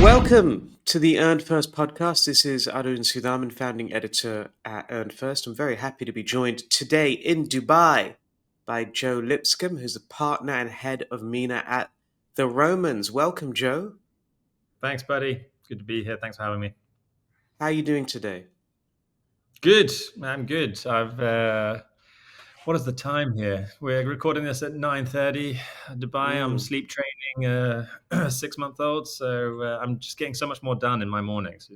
Welcome to the Earned First podcast. This is Arun Sudhaman, founding editor at Earned First. I'm very happy to be joined today in Dubai by Joe Lipscombe, who's a partner and head of MENA at the Romans. Welcome, Joe. Thanks, buddy. Good to be here. Thanks for having me. How are you doing today? Good. I'm good. What is the time here? We're recording this at 9:30 Dubai. I'm Mm, sleep training a 6-month-old, so I'm just getting so much more done in my mornings,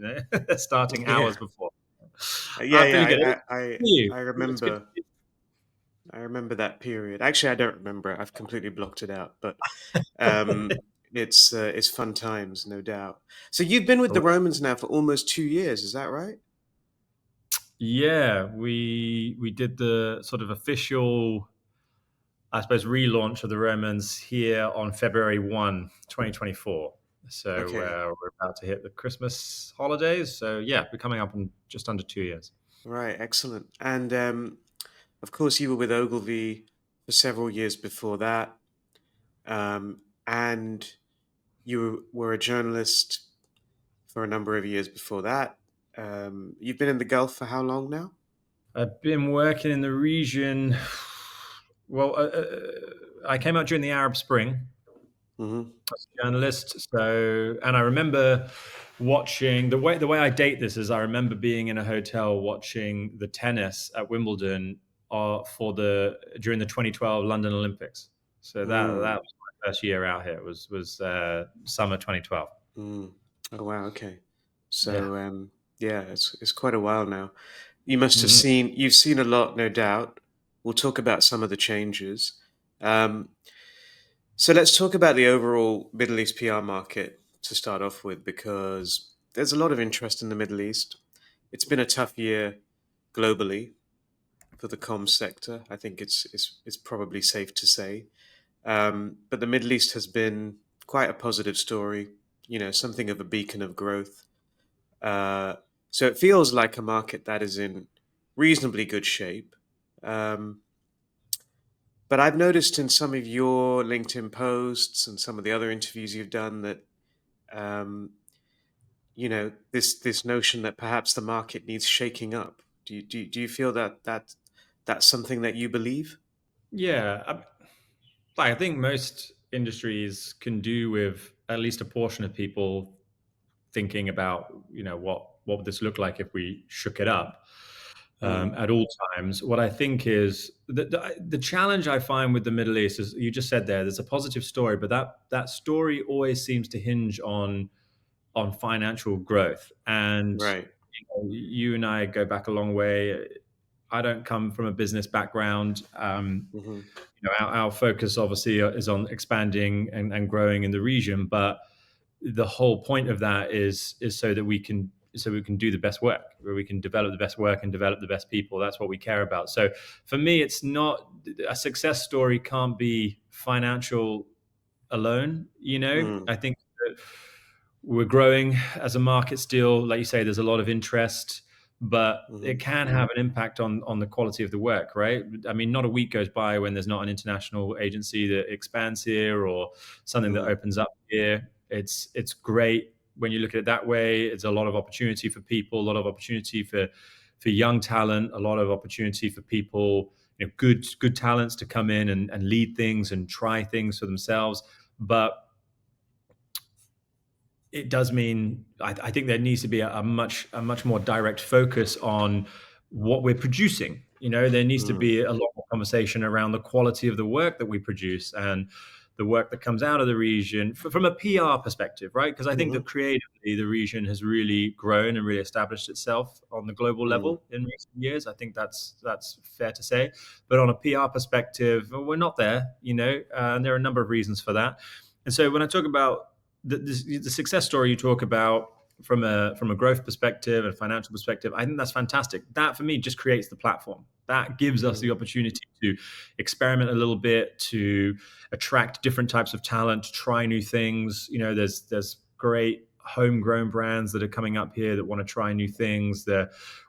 starting yeah, hours before. yeah, Pretty good. yeah. You? I It's good. remember. I remember that period. Actually, I don't remember it. I've completely blocked it out. But um, it's fun times, no doubt. So you've been with the Romans now for almost 2 years. Is that right? Yeah, we did the sort of official, I suppose, relaunch of the Romans here on February 1, 2024. So Okay. we're about to hit the Christmas holidays. So yeah, we're coming up in just under 2 years. Right, excellent. And of course, you were with Ogilvy for several years before that, and you were a journalist for a number of years before that. You've been in the Gulf for how long now? I've been working in the region. Well, I came out during the Arab Spring Hmm. as a journalist. So, and I remember watching the way I date this is I remember being in a hotel watching the tennis at Wimbledon for the during the 2012 London Olympics. So that Mm, was my first year out here. Was summer 2012. mm. Oh wow, okay. Yeah. So yeah, it's quite a while now. You must have Mhm. you've seen a lot, no doubt. We'll talk about some of the changes. Um, So let's talk about the overall Middle East PR market to start off with, because there's a lot of interest in the Middle East. It's been a tough year globally for the comms sector. I think it's probably safe to say. But the Middle East has been quite a positive story. Something of a beacon of growth. Uh, so it feels like a market that is in reasonably good shape. Um, But I've noticed in some of your LinkedIn posts and some of the other interviews you've done that um, this notion that perhaps the market needs shaking up. Do you feel that that's something that you believe? Yeah. I think most industries can do with at least a portion of people thinking about what would this look like if we shook it up Mm, at all times. What I think is the challenge I find with the Middle East is you just said there's a positive story, but that story always seems to hinge on financial growth. And right. you and I go back a long way. I don't come from a business background. Hmm. Our focus obviously is on expanding and growing in the region, but the whole point of that is so we can do the best work, where we can develop the best work and develop the best people. That's what we care about. So for me, it's not a success story can't be financial alone. Mm, I think that we're growing as a market still. Like you say, there's a lot of interest, but hmm. it can have an impact on the quality of the work, right? I mean, not a week goes by when there's not an international agency that expands here or something that Mm, opens up here. It's great when you look at it that way. It's a lot of opportunity for people, a lot of opportunity for young talent, a lot of opportunity for people, good talents to come in and lead things and try things for themselves. But it does mean I think there needs to be a much more direct focus on what we're producing. There needs to mm, be a lot more conversation around the quality of the work that we produce and the work that comes out of the region from a PR perspective, right? Because I think that hmm. creatively the region has really grown and really established itself on the global Mm, level in recent years. I think that's fair to say. But on a PR perspective, we're not there, and there are a number of reasons for that. And so when I talk about the success story you talk about from a growth perspective and financial perspective, I think that's fantastic. That for me just creates the platform. That gives us the mm, opportunity to experiment a little bit, to attract different types of talent, to try new things. There's great homegrown brands that are coming up here that want to try new things.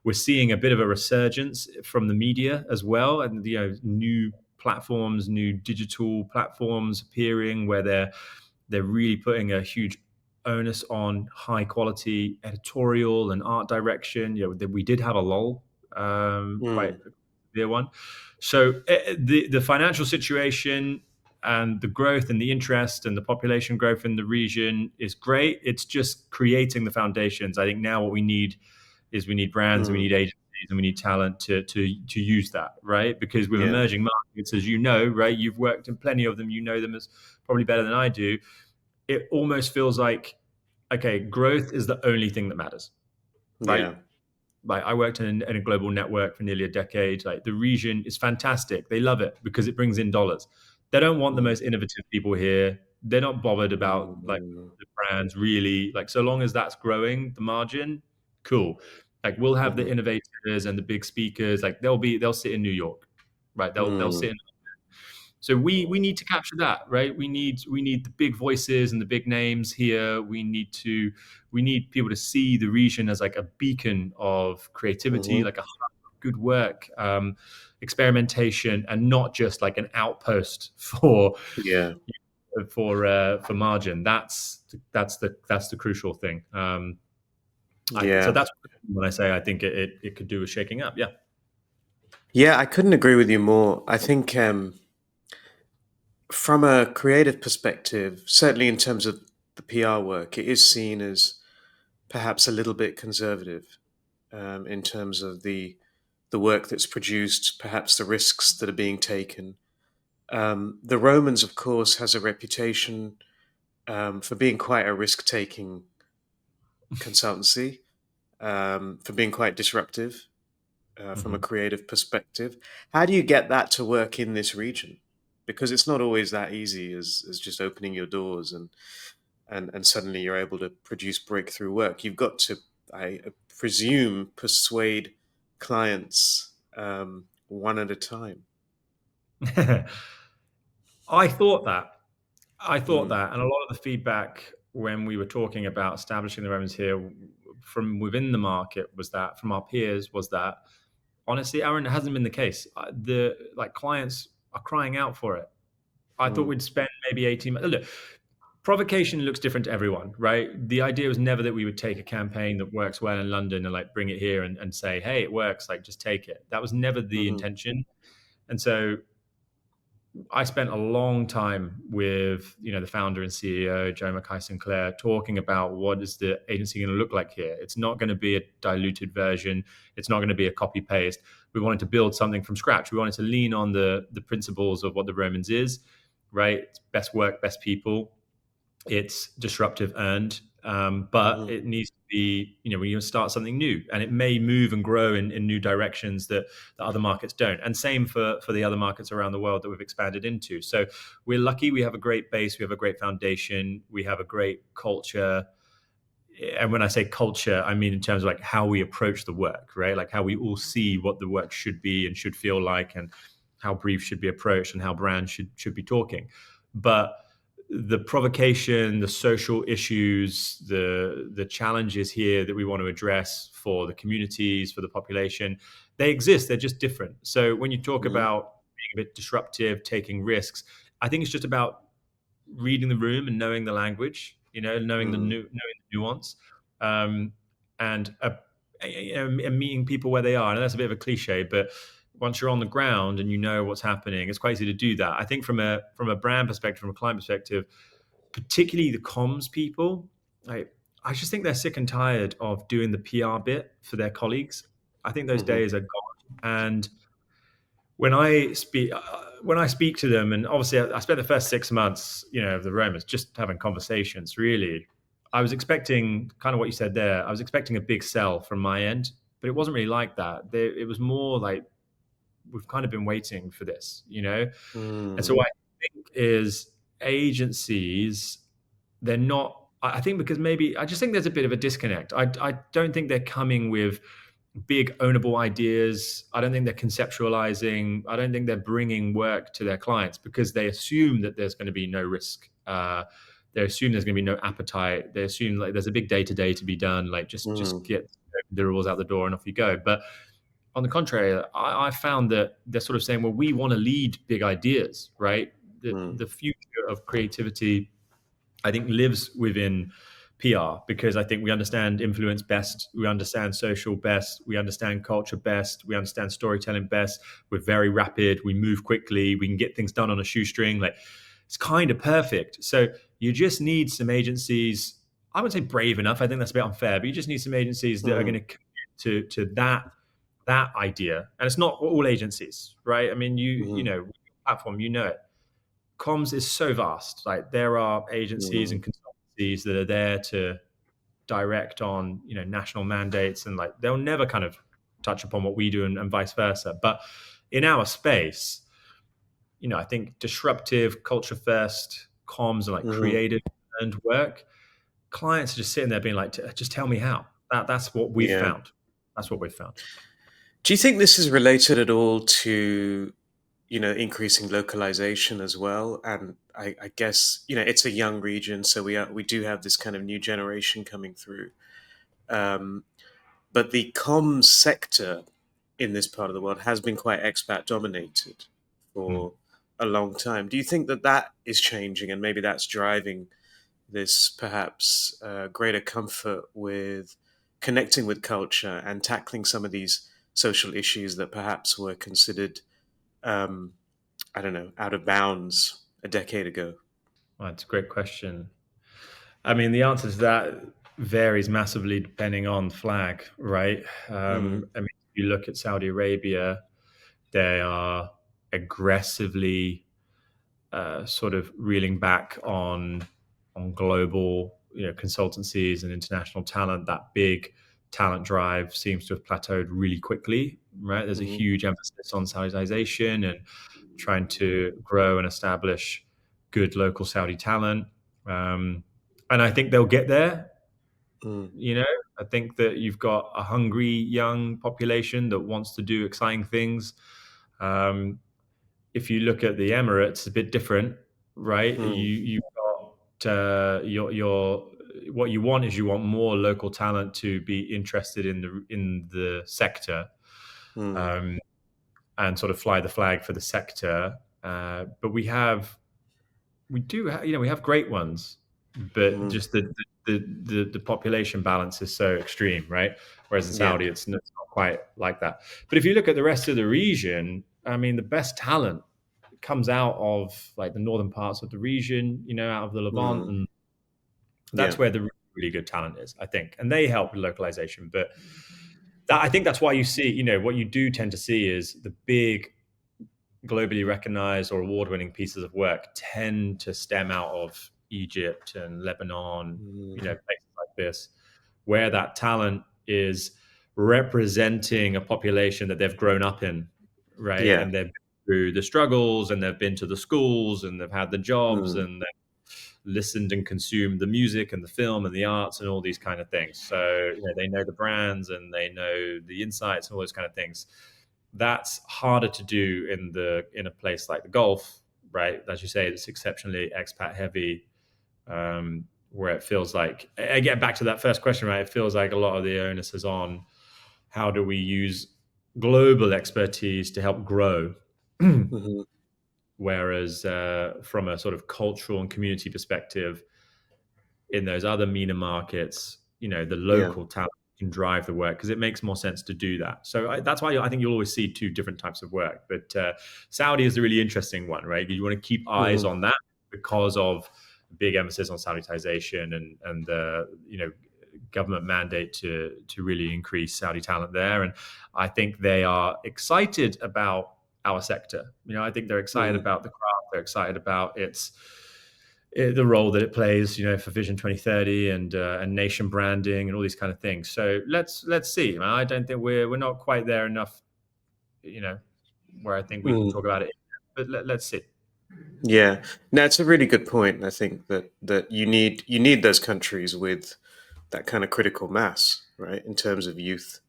We're seeing a bit of a resurgence from the media as well, and new platforms, new digital platforms appearing where they're really putting a huge onus on high quality editorial and art direction. We did have a lull, quite Mm. severe one. So the financial situation and the growth and the interest and the population growth in the region is great. It's just creating the foundations. I think now what we need is we need brands and we Mm. need agencies and we need talent to use that, right? Because with Yeah. emerging markets, as you know, right, you've worked in plenty of them, you know them as probably better than I do. It almost feels like, okay, growth is the only thing that matters, right? Yeah. Like I worked in a global network for nearly a decade. Like the region is fantastic. They love it because it brings in dollars. They don't want the Mm. most innovative people here. They're not bothered about like Mm. the brands really. Like so long as that's growing the margin, cool. Like we'll have the Mhm. innovators and the big speakers. Like they'll sit in New York, right? They'll sit Mm. in. So we need to capture that, right? We need the big voices and the big names here. We need people to see the region as like a beacon of creativity, Mhm. like a hub of good work, experimentation, and not just like an outpost Yeah. for margin. That's the crucial thing. So Yeah. that's when I say I think it could do with shaking up. Yeah. Yeah, I couldn't agree with you more. I think from a creative perspective, certainly in terms of the PR work, it is seen as perhaps a little bit conservative in terms of the work that's produced, perhaps the risks that are being taken. The Romans, of course, has a reputation for being quite a risk-taking consultancy, for being quite disruptive from a Mhm. creative perspective. How do you get that to work in this region? Because it's not always that easy as just opening your doors and suddenly you're able to produce breakthrough work. You've got to, I presume, persuade clients one at a time. I thought that. I thought Mm. that, and a lot of the feedback when we were talking about establishing the Romans here from within the market was that, from our peers, was that honestly, Aaron, it hasn't been the case. The like clients are crying out for it. I thought Mm. we'd spend maybe 18 months. Look, provocation looks different to everyone, right? The idea was never that we would take a campaign that works well in London and like bring it here and say, hey, it works, like just take it. That was never the Hmm. intention. And so I spent a long time with the founder and CEO Joe Mackay Sinclair talking about what is the agency going to look like here. It's not going to be a diluted version. It's not going to be a copy paste. We wanted to build something from scratch. We wanted to lean on the principles of what the Romans is, right? It's best work, best people. It's disruptive earned, but Hmm. it needs to be, when you start something new, and it may move and grow in new directions that other markets don't. And same for the other markets around the world that we've expanded into. So we're lucky. We have a great base. We have a great foundation. We have a great culture. And when I say culture, I mean in terms of like how we approach the work, right? Like how we all see what the work should be and should feel like, and how briefs should be approached and how brands should be talking. But the provocation, the social issues, the challenges here that we want to address for the communities, for the population, they exist. They're just different. So when you talk Hmm. about being a bit disruptive, taking risks, I think it's just about reading the room and knowing the language, knowing Hmm. knowing the nuance, um, and and meeting people where they are. And that's a bit of a cliche, but once you're on the ground and you know what's happening, it's quite easy to do that. I think from a brand perspective, from a client perspective, particularly the comms people, I just think they're sick and tired of doing the PR bit for their colleagues. I think those Hmm. days are gone. And when I speak to them, and obviously I spent the first 6 months, of the Romans just having conversations. Really, I was expecting kind of what you said there. I was expecting a big sell from my end, but it wasn't really like that. It was more like we've kind of been waiting for this. And so Hmm. what I think is agencies, they're not. I think because maybe I just think there's a bit of a disconnect. I don't think they're coming with big ownable ideas. I don't think they're conceptualizing. I don't think they're bringing work to their clients because they assume that there's going to be no risk. They assume there's going to be no appetite. They assume like there's a big day to day to be done. Like just Hmm. get the rules out the door and off you go. But on the contrary, I found that they're sort of saying, well, we want to lead big ideas, right? The Hmm. the future of creativity, I think, lives within PR, because I think we understand influence best, we understand social best, we understand culture best, we understand storytelling best. We're very rapid, we move quickly, we can get things done on a shoestring. Like, it's kind of perfect. So you just need some agencies. I would say brave enough. I think that's a bit unfair, but you just need some agencies that are going Mm, to commit to that idea. And it's not all agencies, right? I mean, you mm, know, platform, you know it. Comms is so vast. Like, there are agencies mm, and consultancies that are there to direct on, national mandates, and like they'll never kind of touch upon what we do, and vice versa. But in our space, I think disruptive, culture first comms and like mm, creative and work, clients are just sitting there being like, just tell me how. That's what we've yeah. found. That's what we've found. Do you think this is related at all to, increasing localization as well? And I guess, it's a young region, so we do have this kind of new generation coming through. Um, but the comms sector in this part of the world has been quite expat dominated Mm. for a long time. Do you think that that is changing, and maybe that's driving this perhaps greater comfort with connecting with culture and tackling some of these social issues that perhaps were considered, um, I don't know, out of bounds a decade ago? Well, that's a great question. I mean, the answer to that varies massively depending on flag, right? Mm, I mean, if you look at Saudi Arabia, they are aggressively sort of reeling back on global, consultancies and international talent. That big talent drive seems to have plateaued really quickly. Right, there's a mm, huge emphasis on Saudization and trying to grow and establish good local Saudi talent. And I think they'll get there. mm, You know, I think that you've got a hungry young population that wants to do exciting things. Um, if you look at the Emirates, it's a bit different, right? mm, You've got your what you want is you want more local talent to be interested in the sector, mm. um, and sort of fly the flag for the sector. But we have great ones, but Mm, just the population balance is so extreme, right? Whereas in yeah. Saudi, it's not quite like that. But if you look at the rest of the region, I mean, the best talent comes out of like the northern parts of the region, out of the Levant, Mm, and yeah. that's where the really good talent is, I think, and they help with localization. But I think that's why you see, what you do tend to see is the big globally recognized or award-winning pieces of work tend to stem out of Egypt and Lebanon, Mm, places like this, where that talent is representing a population that they've grown up in, right? yeah. And they've been through the struggles, and they've been to the schools, and they've had the jobs, Mm, and they've listened and consumed the music and the film and the arts and all these kind of things. So, they know the brands and they know the insights and all those kind of things. That's harder to do in a place like the Gulf, right? As you say, it's exceptionally expat heavy, where it feels like, I get back to that first question, right? It feels like a lot of the onus is on how do we use global expertise to help grow. mhm, Whereas from a sort of cultural and community perspective, in those other MENA markets, the yeah. local talent can drive the work because it makes more sense to do that. So that's why I think you'll always see two different types of work. But Saudi is a really interesting one, right? You want to keep eyes Mhm, on that because of big emphasis on Saudization and the government mandate to really increase Saudi talent there. And I think they are excited about our sector. I think they're excited mhm, about the craft. They're excited about the role that it plays, for Vision 2030 and nation branding and all these kind of things. So let's see. I don't think we're not quite there enough, you know, where I think we can mm. talk about it. But let's see. Yeah, no, it's a really good point. I think that you need those countries with that kind of critical mass, right, in terms of youth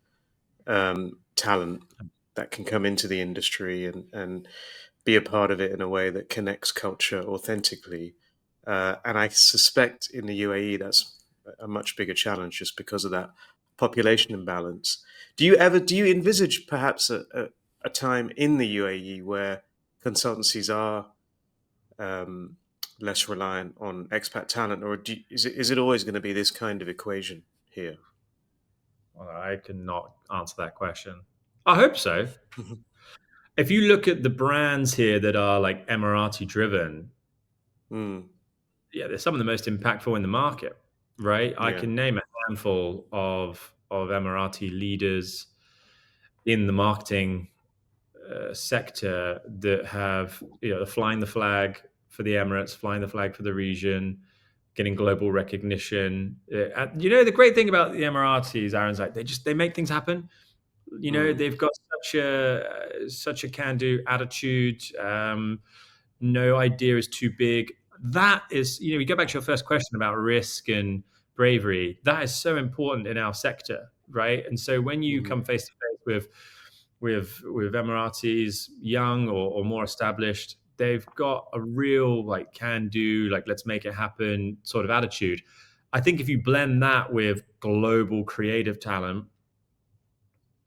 talent that can come into the industry and be a part of it in a way that connects culture authentically. And I suspect in the UAE that's a much bigger challenge just because of that population imbalance. Do you envisage perhaps a time in the UAE where consultancies are um, less reliant on expat talent, or is it always going to be this kind of equation here? Well, I cannot answer that question. I hope so. If you look at the brands here that are like Emirati driven, Mm, yeah, they're some of the most impactful in the market, right? I yeah. can name a handful of Emirati leaders in the marketing sector that have, flying the flag for the Emirates, flying the flag for the region, getting global recognition. The great thing about the Emiratis, Aaron's like they make things happen. Mm, They've got such a can-do attitude. No idea is too big. That is, we go back to your first question about risk and bravery. That is so important in our sector, right? And so when you mm, come face to face with Emiratis, young or more established, they've got a real like can do, like let's make it happen sort of attitude. I think if you blend that with global creative talent,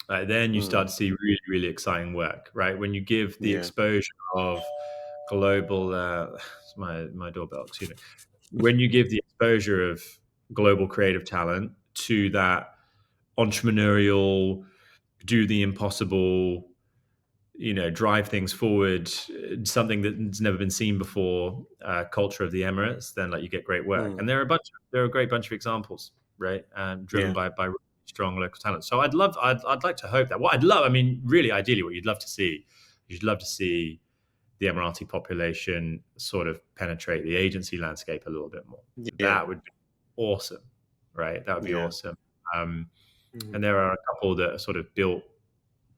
then you start mm, to see really, really exciting work, right? When you give the yeah. exposure of global, it's my doorbell, excuse me. When you give the exposure of global creative talent to that entrepreneurial, do the impossible, drive things forward, something that's never been seen before, culture of the Emirates, then like you get great work. Mm, And there are a great bunch of examples, right? Driven yeah. by really strong local talent. So I'd like to hope that what I'd love, I mean, really ideally what you'd love to see the Emirati population sort of penetrate the agency landscape a little bit more. Yeah. That would be awesome, right? That would be Yeah. awesome. Um, Mm, and there are a couple that are sort of built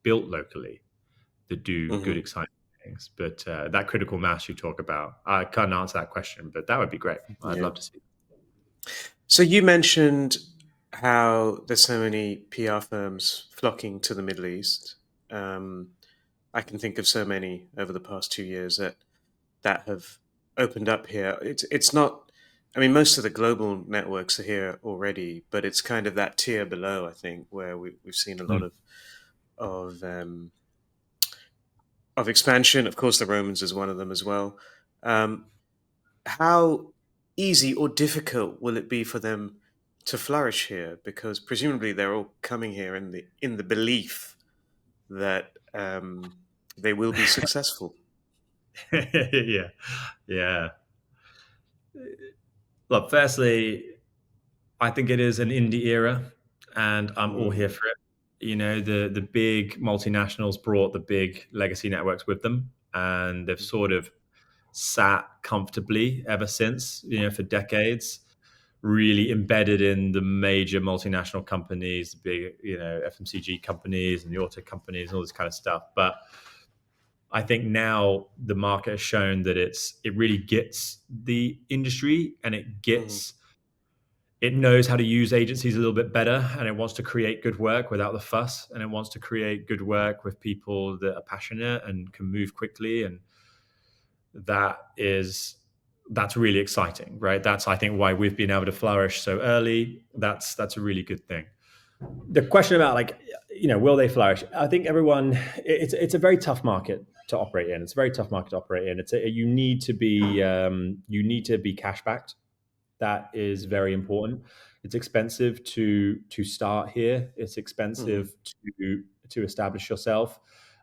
locally that do good, mhm, exciting things. But that critical mass you talk about, I can't answer that question, but that would be great. I'd yeah. love to see. So you mentioned how there's so many PR firms flocking to the Middle East. Um, I can think of so many over the past 2 years that have opened up here. It's not. I mean, most of the global networks are here already, but it's kind of that tier below. I think where we've seen a lot Mm. of um, of expansion. Of course, the Romans is one of them as well. Um, how easy or difficult will it be for them to flourish here? Because presumably they're all coming here in the belief that they will be successful. Yeah, yeah. Look, firstly, I think it is an indie era, and I'm all here Mm, for it. The big multinationals brought the big legacy networks with them, and they've sort of sat comfortably ever since, for decades, really embedded in the major multinational companies, the big, FMCG companies and the auto companies and all this kind of stuff. But I think now the market has shown that it really gets the industry, and mm, it knows how to use agencies a little bit better, and it wants to create good work without the fuss, and it wants to create good work with people that are passionate and can move quickly. And that's really exciting, right? That's, I think, why we've been able to flourish so early. That's a really good thing. The question about, like, will they flourish? I think everyone, it's a very tough market to operate in. It's a very tough market to operate in. You need to be cash backed. That is very important. It's expensive to start here. It's mm, expensive to establish yourself.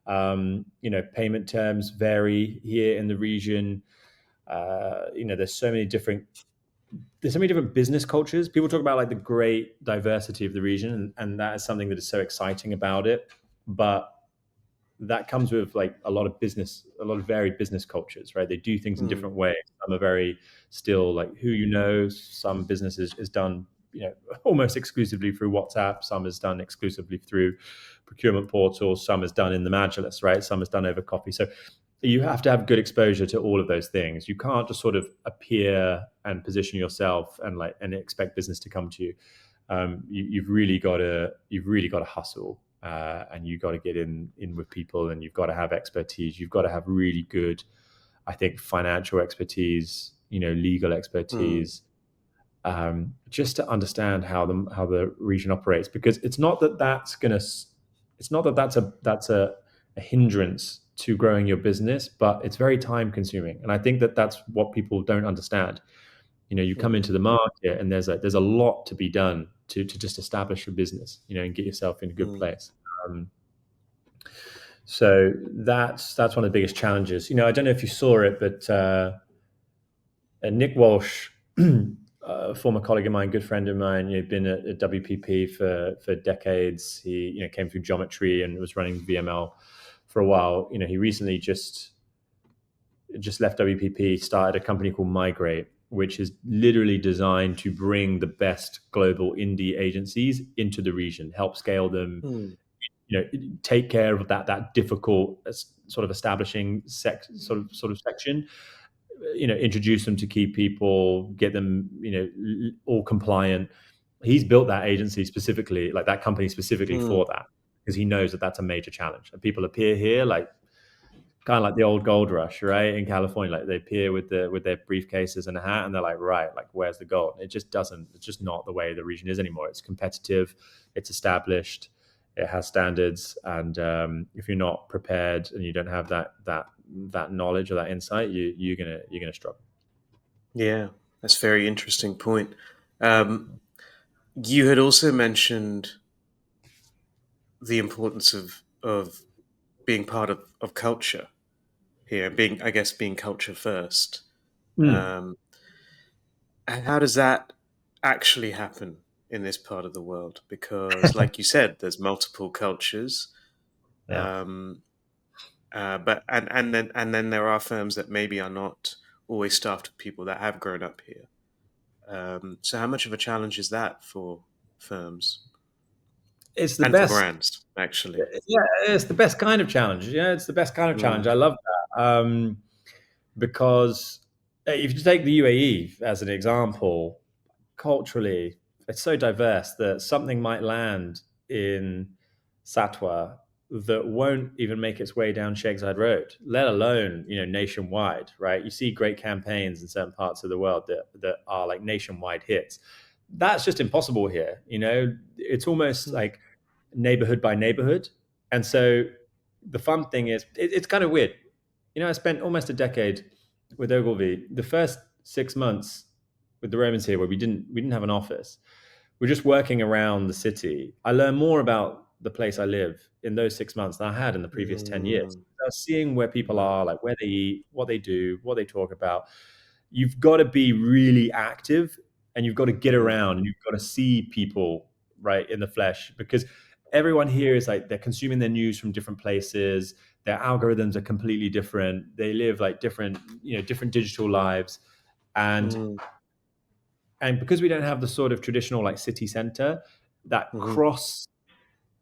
Payment terms vary here in the region. There's so many different business cultures. People talk about like the great diversity of the region, and that is something that is so exciting about it. But that comes with like a lot of varied business cultures, right? They do things in mm, different ways. Some are very still like who you know. Some business is done, almost exclusively through WhatsApp. Some is done exclusively through procurement portals. Some is done in the Majlis, right? Some is done over coffee. So you have to have good exposure to all of those things. You can't just sort of appear and position yourself and expect business to come to you. You've really got to hustle, and you've got to get in with people, and you've got to have expertise. You've got to have really good, I think, financial expertise, legal mm, expertise, just to understand how the region operates. Because it's not that that's a hindrance to growing your business, but it's very time consuming. And I think that that's what people don't understand. You come into Mm, the market and there's a lot to be done to just establish your business, and get yourself in a good mm, place. Um, so that's one of the biggest challenges. I don't know if you saw it, but Nick Walsh, a former colleague of mine, good friend of mine, been at WPP for decades. He came through geometry and was running VML for a while. He recently just left WPP, started a company called Migrate, which is literally designed to bring the best global indie agencies into the region, help scale them, mm, take care of that difficult sort of establishing sort of section, introduce them to key people, get them, all compliant. He's built that agency specifically, like that company specifically mm, for that, because he knows that that's a major challenge. And people appear here like kind of like the old gold rush, right? In California, like they appear with their briefcases and a hat, and they're like, right, like where's the gold? It just doesn't. It's just not the way the region is anymore. It's competitive, it's established, it has standards, and if you're not prepared and you don't have that knowledge or that insight, you're gonna struggle. yeah, that's a very interesting point. Um, you had also mentioned the importance of being part of culture here, being, I guess, being culture first. Mm. Um, and how does that actually happen in this part of the world? Because, like you said, there's multiple cultures, Yeah. um, but and then there are firms that maybe are not always staffed with people that have grown up here. So, how much of a challenge is that for firms It's the and for best. brands, actually? Yeah, it's the best kind of challenge. Yeah, it's the best kind of challenge. Mm, I love that. Because if you take the UAE as an example, culturally, it's so diverse that something might land in Satwa that won't even make its way down Sheikh Zayed Road, let alone nationwide. Right? You see great campaigns in certain parts of the world that are like nationwide hits. That's just impossible here. It's almost mm, like neighborhood by neighborhood, and so the fun thing is it's kind of weird. I spent almost a decade with Ogilvy. The first 6 months with the Romans here, where we didn't have an office, we're just working around the city. I learned more about the place I live in those 6 months than I had in the previous 10 years. mm, I was seeing where people wow. are, like where they eat, what they do, what they talk about. You've got to be really active, and you've got to get Mm, around, and you've got to see people right in the flesh, because everyone here is like they're consuming their news from different places. Their algorithms are completely different. They live like different digital lives, and mm, and because we don't have the sort of traditional like city center, that mhm, cross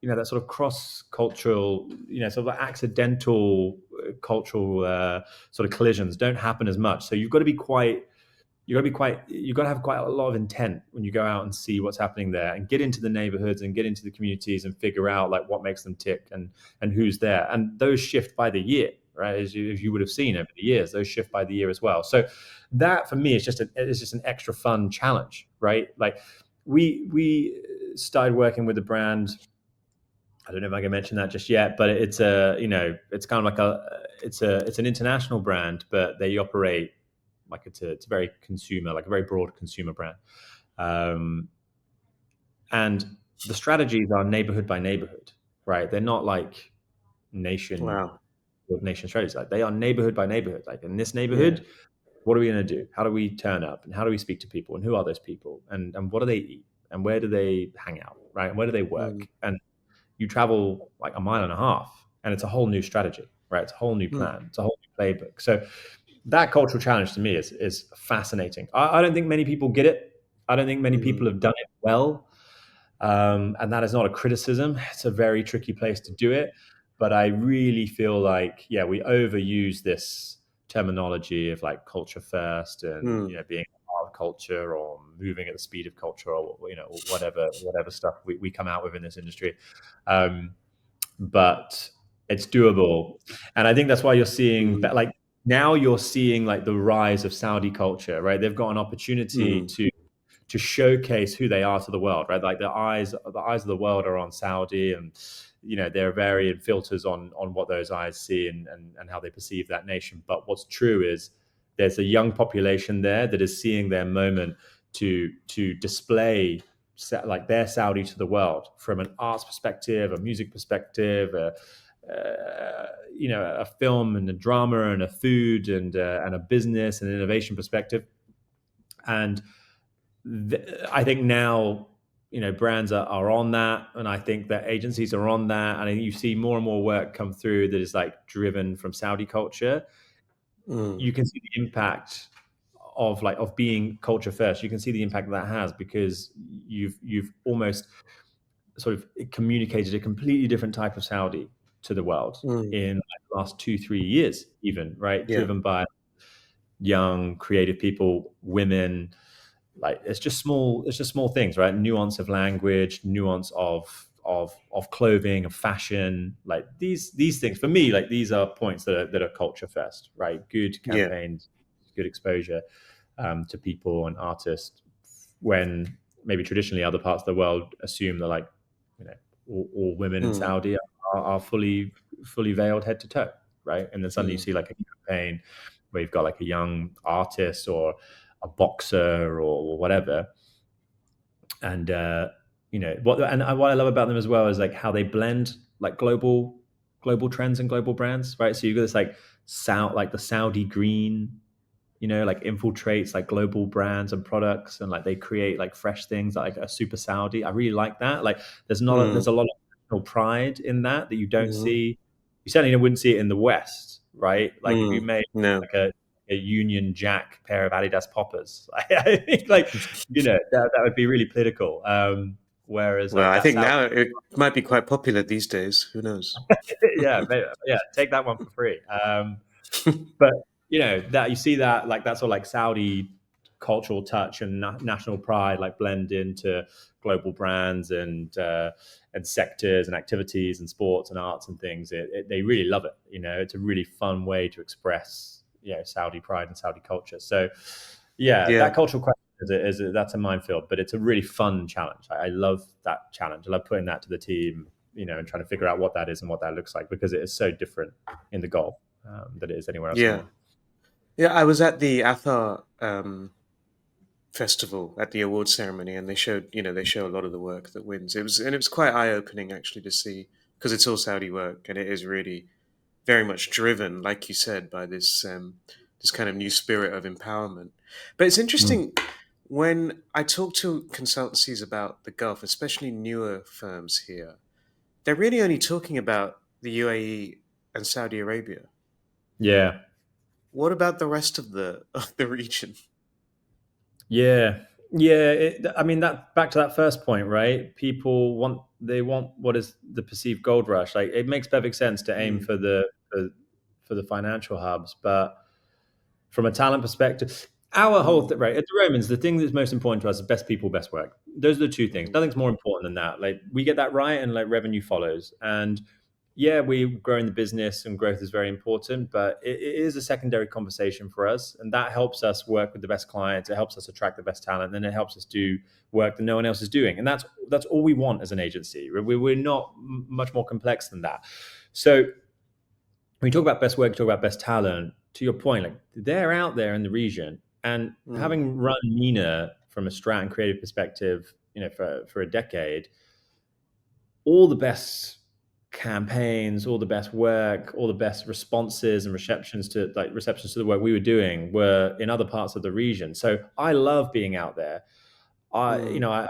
that sort of cross cultural, sort of accidental cultural sort of collisions don't happen as much. So you've got to have quite a lot of intent when you go out and see what's happening there, and get into the neighborhoods and get into the communities and figure out like what makes them tick, and who's there. And those shift by the year, right? As you would have seen over the years, those shift by the year as well. So that for me is just an extra fun challenge, right? Like we started working with a brand. I don't know if I can mention that just yet, but it's kind of like it's an international brand, but they operate like it's a very consumer, like a very broad consumer brand. Um, and the strategies are neighborhood by neighborhood, right? They're not like nation wow. nation strategies. Like they are neighborhood by neighborhood. Like in this Yeah. neighborhood, what are we going to do? How do we turn up? And how do we speak to people? And who are those people? And what do they eat? And where do they hang out? Right? And where do they Mm, work? And you travel like a mile and a half, and it's a whole new strategy, right? It's a whole new mm, plan. It's a whole new playbook. So that cultural challenge to me is fascinating. I don't think many people get it. I don't think many mm, people have done it well. And that is not a criticism. It's a very tricky place to do it. But I really feel like, yeah, we overuse this terminology of like culture first, and mm, being part of culture, or moving at the speed of culture, or whatever stuff we come out with in this industry. Um, but it's doable, and I think that's why you're seeing mm, like now you're seeing like the rise of Saudi culture, right? They've got an opportunity mm, to to showcase who they are to the world, right? Like the eyes of the world are on Saudi, and there are varying filters on what those eyes see and how they perceive that nation. But what's true is there's a young population there that is seeing their moment to display like their Saudi to the world from an arts perspective, a music perspective, a film and a drama and a food and a business and innovation perspective. And I think now, brands are on that, and I think that agencies are on that, and I think you see more and more work come through that is like driven from Saudi culture. Mm. You can see the impact of being culture first. You can see the impact that has, because you've almost sort of communicated a completely different type of Saudi to the world Mm. in like the last 2-3 years, even, right? Yeah. Driven by young, creative people, women. Like it's just small things, right? Nuance of language, nuance of clothing, of fashion. Like these things for me, like these are points that are culture first, right? Good Yeah. campaigns, good exposure to people and artists, when maybe traditionally other parts of the world assume that, like, you know all women in Mm. Saudi are fully veiled head to toe, right? And then suddenly you Mm. see like a campaign where you've got like a young artist or a boxer or whatever, and what I love about them as well is like how they blend like global trends and global brands, right? So you got this like like the Saudi green, like infiltrates like global brands and products, and like they create like fresh things like a super Saudi. I really like that. Like Mm. there's a lot of national pride in that you don't Mhm. see. You certainly wouldn't see it in the West, right? Like if you Mm. made No. like a Union Jack pair of Adidas poppers, I think like that would be really political. Whereas Well, like I that's think how. now it might be quite popular these days. Who knows? Yeah, take that one for free. But that you see that like that's all like Saudi cultural touch and national pride like blend into global brands and sectors and activities and sports and arts and things. They really love it. It's a really fun way to express Saudi pride and Saudi culture. So yeah, Yeah. that cultural question that's a minefield, but it's a really fun challenge. I love that challenge. I love putting that to the team, and trying to figure out what that is and what that looks like, because it is so different in the golf than it is anywhere else in the Yeah. world. Yeah. I was at the Athar festival at the award ceremony, and they show a lot of the work that wins. It was quite eye opening actually to see, because it's all Saudi work, and it is really very much driven, like you said, by this kind of new spirit of empowerment. But it's Mm. interesting when I talk to consultancies about the Gulf, especially newer firms here. They're really only talking about the UAE and Saudi Arabia. Yeah, What about the rest of the region? yeah, yeah. I mean, that back to that first point, right? People want what is the perceived gold rush. Like it makes perfect sense to aim Mm. for the financial hubs, but from a talent perspective, our whole Mm. right at the Romans, the thing that's most important to us is best people, best work. Those are the two things. Mm. Nothing's more important than that. Like we get that right, and like revenue follows. And yeah, we're growing the business, and growth is very important, but it is a secondary conversation for us, and that helps us work with the best clients. It helps us attract the best talent, and it helps us do work that no one else is doing. And that's all we want as an agency. We're not much more complex than that. So when you talk about best work, you talk about best talent. To your point, like they're out there in the region, and Mm. having run MENA from a strat and creative perspective, for a decade, all the best campaigns, all the best work, all the best responses and receptions to the work we were doing were in other parts of the region. So I love being out there. I, you Mm. know,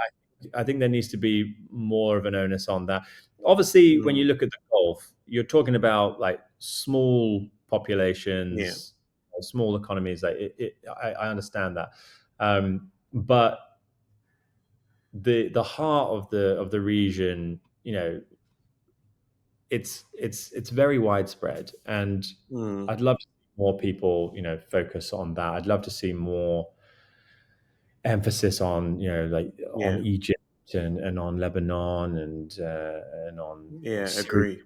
I think there needs to be more of an onus on that. Obviously, when you Mm. look at the Gulf, you're talking about like small Yeah. populations, small economies. Like I understand that, but the heart of the region, it's very widespread, and Mm. I'd love to see more people, focus on that. I'd love to see more emphasis on like on Yeah. Egypt and on Lebanon and on Yeah. Syria. Agree.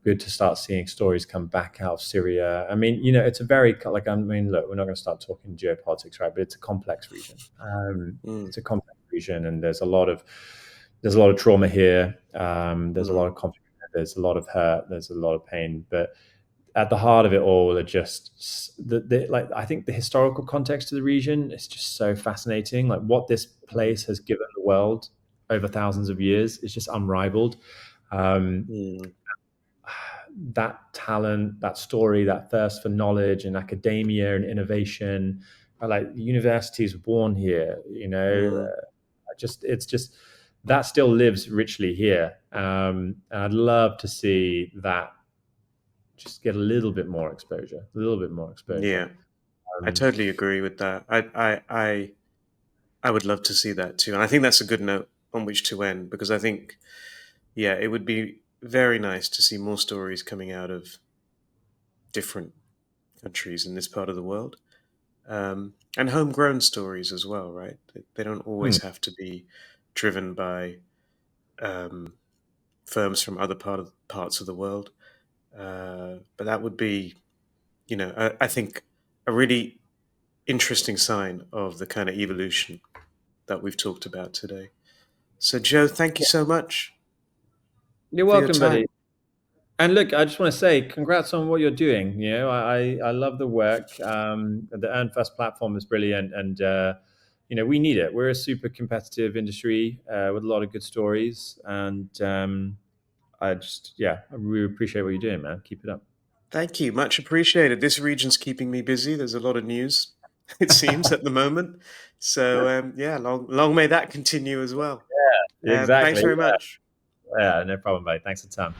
good to start seeing stories come back out of Syria. I mean, it's a very like I mean, look, we're not going to start talking geopolitics, right? But it's a complex region. Mm, It's a complex region, and there's a lot of trauma here. There's a lot mm, of conflict. There's a lot of hurt. There's a lot of pain. But at the heart of it all are just like I think the historical context of the region is just so fascinating. Like what this mm, place has given the world over thousands of years is just unrivaled. Um, mm, that talent, that story, that thirst for knowledge and academia and innovation, like the university is born here. mm. It's just that still lives richly here. And I'd love to see that just get a little bit more exposure, a little bit more exposure. Yeah, I Um, totally agree with that. I would love to see that too, and I think that's a good note on which to end because I think, yeah, it would be very nice to see more stories coming out of different countries in this part of the world, and homegrown stories as well, right? They don't hmm, always have to be driven by um, firms from other parts of the world, but that would be, I think, a really interesting sign of the kind of evolution that we've talked about today. So, Joe, thank you so much you're for your welcome, buddy. time. And look, I just want to say congrats on what you're doing. I love the work. The Earn First platform is brilliant, and we need it. We're a super competitive industry with a lot of good stories, and I really appreciate what you're doing, man. Keep it up. Thank you. Much appreciated. This region's keeping me busy. There's a lot of news, it seems, at the moment. So, yeah, long may that continue as well. Thanks Exactly. very much. Yeah, no problem, buddy. Thanks a ton.